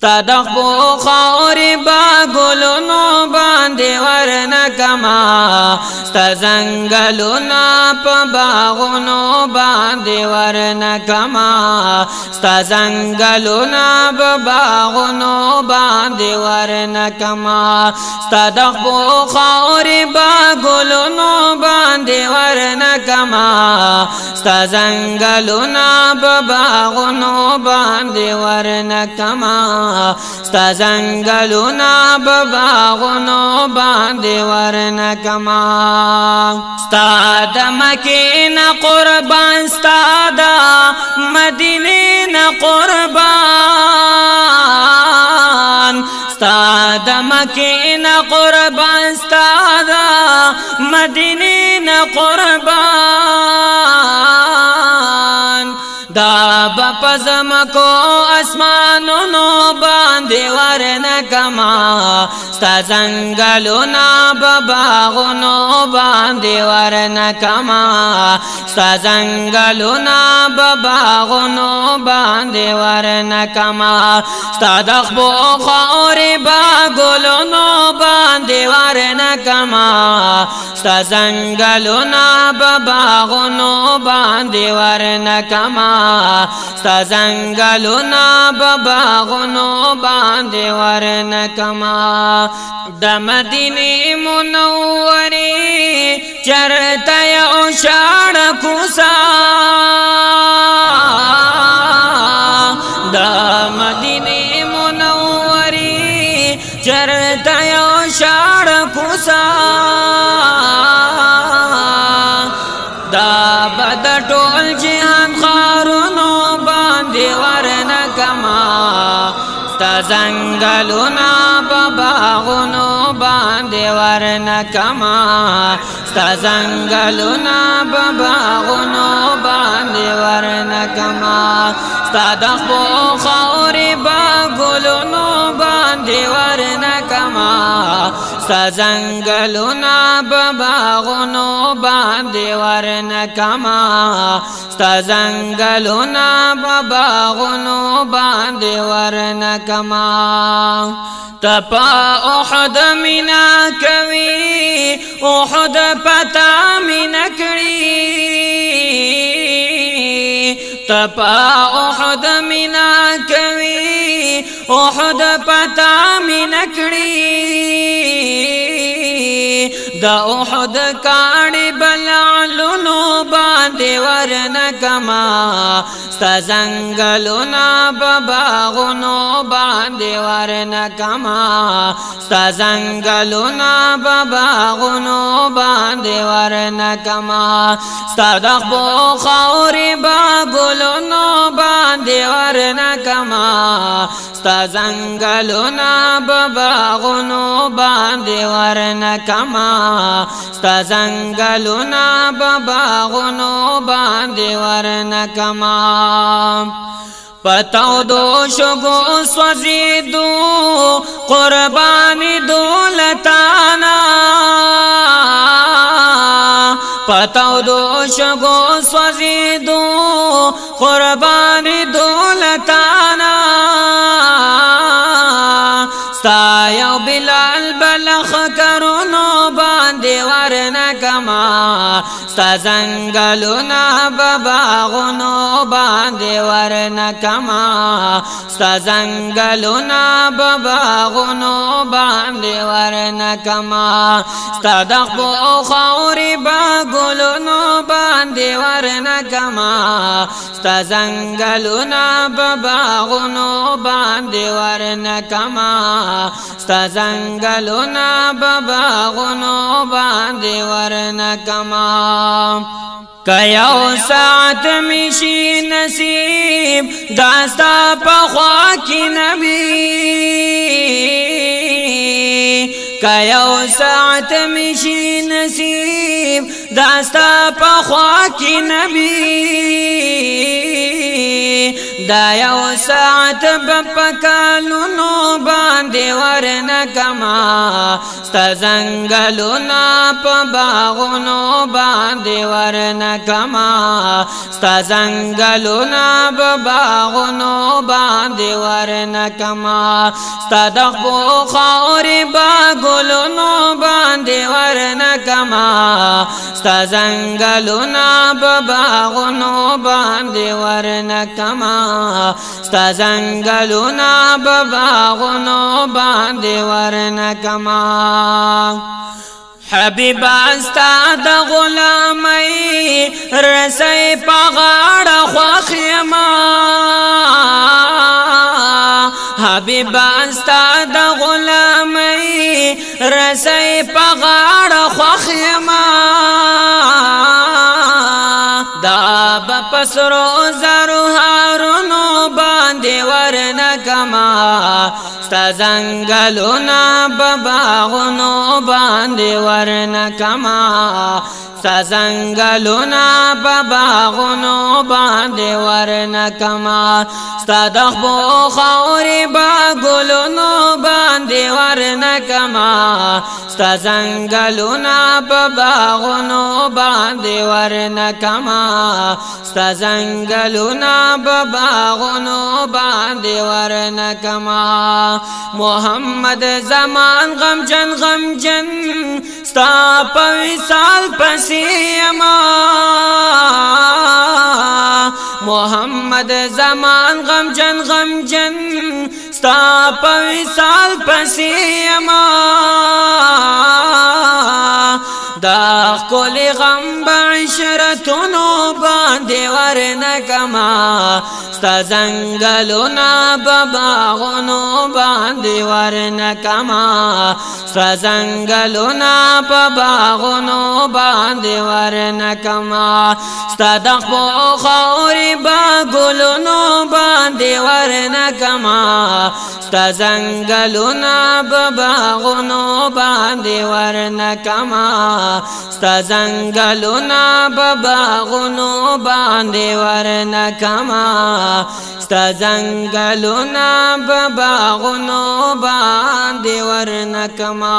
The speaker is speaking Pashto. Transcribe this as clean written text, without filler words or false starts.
ستا د خپو خاورې با ګلونو باندې ورنکما ستا ځنګلونه په باغونو باندې ورنکما ستا ځنګلونه په باغونو باندې ورنکما ستا د خپو خاورې با ګلونو باندې ورنکما ستا ځنګلونه په باغونو باندې ورنکما ستا ځنګلونه په باغونو باندې ورنکما ستا د مکې نه قربان ستا د مدینې نه قربان ستا د مکې نه قربان ستا د مدینې نه قربان دا بپزم کو اسمانونو باندې ورنکما ستا ځنګلونه په باغونو باندې ورنکما ستا ځنګلونه په باغونو باندې ورنکما ستا د خپو خاورې په ګلونو باندې ورنکما ستا ځنګلونه په باغونو باندې ورنکما ستا ځنګلونه په باغونو باندې ورنکما د مدینې منورې چرته یو شاړه کوڅه د مدینې منورې چرته یو شاړه کوڅه دا بد ټول جهان خارونو باندې ورنکما ستا ځنګلونه په باغونو باندې ورنکما ستا ځنګلونه په باغونو باندې ورنکما ستا د خپو خاورې په ګلونو باندې ورنکما ستا ځنګلونه په باغونو باندې ورنکما ستا ځنګلونه په باغونو باندې ورنکما ته په احد مینا کوي احد پتا مینا کړي ته په احد مینا کوي احد پتا مینا کړي د احد کاڼي بلعلونو باندې ورنکما ستا ځنګلونه په باغونو باندې ورنکما ستا ځنګلونه په باغونو باندې ورنکما ستا د خپو خاورې په ګلونو باندې ورنکما ستا ځنګلونه په باغونو باندې ورنکما ستا ځنګلونه په باغونو باندې ورنکما پتاو دو شگو سوزیدو قربانی دولتانا پتاو دو شگو سوزیدو قربانی دولتانا ستا یو بلال بلخ کرونو باندې ورنکما ستا ځنګلونه په باغونو باندې ورنکما ستا ځنګلونه په باغونو باندې ورنکما ستا د خپو خاورې په ګلونو باندې ورنکما ستا ځنګلونه په باغونو باندې ورنکما ستا ځنګلونه په باغونو باندې ورنکما که یو ساعت میشي نصیب داستا په خوا کې نبی که یو ساعت میشي نصیب داستا په خوا کې نبی دا یو ساعت په کالونو باندې ورنه ورنکما ستا زنگلونا پا باغونو باندې ورنکما ستا زنگلونا پا باغونو باندې ورنکما ستا دخبو خاوری باغلونو باندې ورنکما ستا زنگلونا پا باغونو باندې ورنکما ستا زنگلونا پا باغونو باندې ورنکما حبیب استا د غلامی رسی پا غاڑ خوخیما حبیب استا د غلامی رسی پا غاڑ خوخیما دا بپسرو زرو هارونو باندې ورنکما ستا زنگلونا بباغونو باندې ورنکما ستا زنگلونا بباغونو باندې ورنکما ستا دخبو خاوری باغلونو باندې ورنکما ستا زنگلونا بباغونو باندې ورنکما ستا زنگلونا بباغونو باندې ورنکما محمد زمان غمجن غمجن ستا په وصال پسیما محمد زمان غمجن غمجن ستا په وصال پسیما دا کولی غم بعشرتونو باندې ورنکما ستا زنگلونا بباغونو باندې ورنکما ستا زنگلونا بباغونو باندې ورنکما ستا دخبو خاوری باغلونو باندې ورنکما ستا زنگلونا بباغونو باندې ورنکما ستا زنگلونا بباغونو باندې ورنکما ستا زنگلونا بباغونو باندې ورنکما